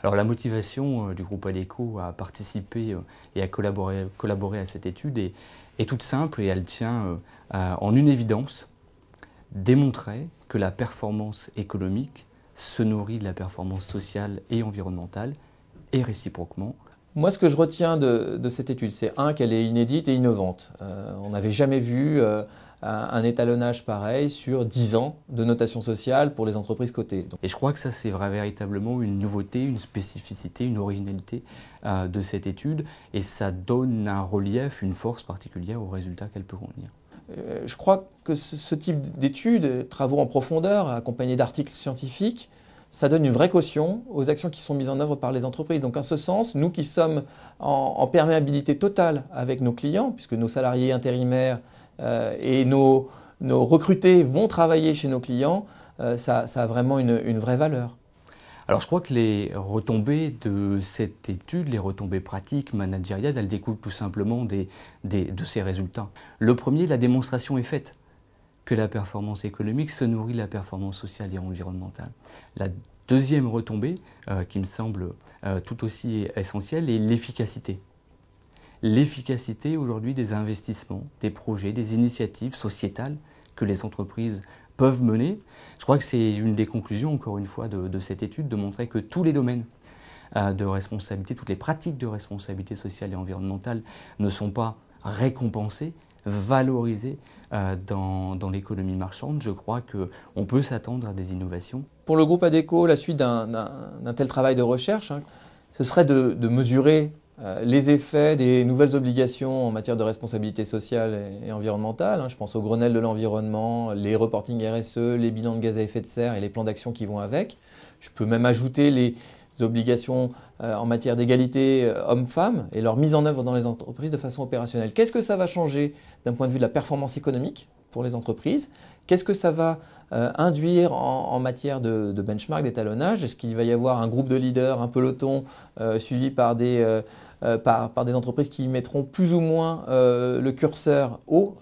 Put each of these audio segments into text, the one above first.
Alors la motivation du groupe ADECO à participer et à collaborer à cette étude est toute simple et elle tient en une évidence: démontrer que la performance économique se nourrit de la performance sociale et environnementale et réciproquement. Moi, ce que je retiens de cette étude, c'est qu'elle est inédite et innovante. On n'avait jamais vu un étalonnage pareil sur 10 ans de notation sociale pour les entreprises cotées. Et je crois que ça, c'est véritablement une nouveauté, une spécificité, une originalité de cette étude, et ça donne un relief, une force particulière aux résultats qu'elle peut contenir. Je crois que ce type d'études, travaux en profondeur, accompagnés d'articles scientifiques, ça donne une vraie caution aux actions qui sont mises en œuvre par les entreprises. Donc en ce sens, nous qui sommes en perméabilité totale avec nos clients, puisque nos salariés intérimaires et nos recrutés vont travailler chez nos clients, ça a vraiment une vraie valeur. Alors je crois que les retombées de cette étude, les retombées pratiques, managériales, elles découlent tout simplement de ces résultats. Le premier, la démonstration est faite que la performance économique se nourrit de la performance sociale et environnementale. La deuxième retombée, qui me semble tout aussi essentielle, est l'efficacité. L'efficacité aujourd'hui des investissements, des projets, des initiatives sociétales que les entreprises peuvent mener. Je crois que c'est une des conclusions, encore une fois, de cette étude, de montrer que tous les domaines de responsabilité, toutes les pratiques de responsabilité sociale et environnementale ne sont pas récompensées, valorisées dans l'économie marchande. Je crois qu'on peut s'attendre à des innovations. Pour le groupe ADECO, la suite d'un tel travail de recherche, ce serait de mesurer les effets des nouvelles obligations en matière de responsabilité sociale et environnementale. Je pense au Grenelle de l'environnement, les reporting RSE, les bilans de gaz à effet de serre et les plans d'action qui vont avec. Je peux même ajouter les obligations en matière d'égalité hommes-femmes et leur mise en œuvre dans les entreprises de façon opérationnelle. Qu'est-ce que ça va changer d'un point de vue de la performance économique pour les entreprises? Qu'est-ce que ça va induire en matière de benchmark, d'étalonnage? Est-ce qu'il va y avoir un groupe de leaders, un peloton suivi par des entreprises qui mettront plus ou moins le curseur haut?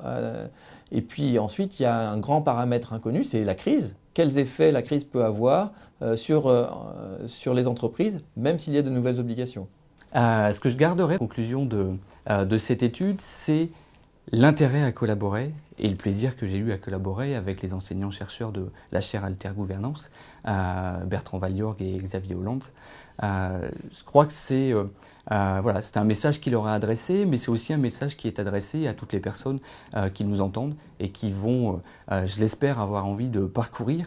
Et puis ensuite, il y a un grand paramètre inconnu, c'est la crise. Quels effets la crise peut avoir sur les entreprises, même s'il y a de nouvelles obligations? Ce que je garderai, conclusion de cette étude, c'est l'intérêt à collaborer et le plaisir que j'ai eu à collaborer avec les enseignants-chercheurs de la chaire Alter-Gouvernance, Bertrand Valliorg et Xavier Hollande. Je crois que c'est un message qui leur est adressé, mais c'est aussi un message qui est adressé à toutes les personnes qui nous entendent et qui vont, je l'espère, avoir envie de parcourir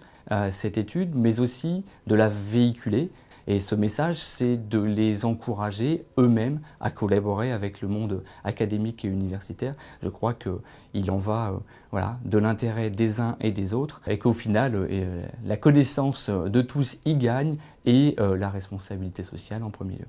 cette étude, mais aussi de la véhiculer. Et ce message, c'est de les encourager eux-mêmes à collaborer avec le monde académique et universitaire. Je crois qu'il en va de l'intérêt des uns et des autres, et qu'au final, la connaissance de tous y gagne et la responsabilité sociale en premier lieu.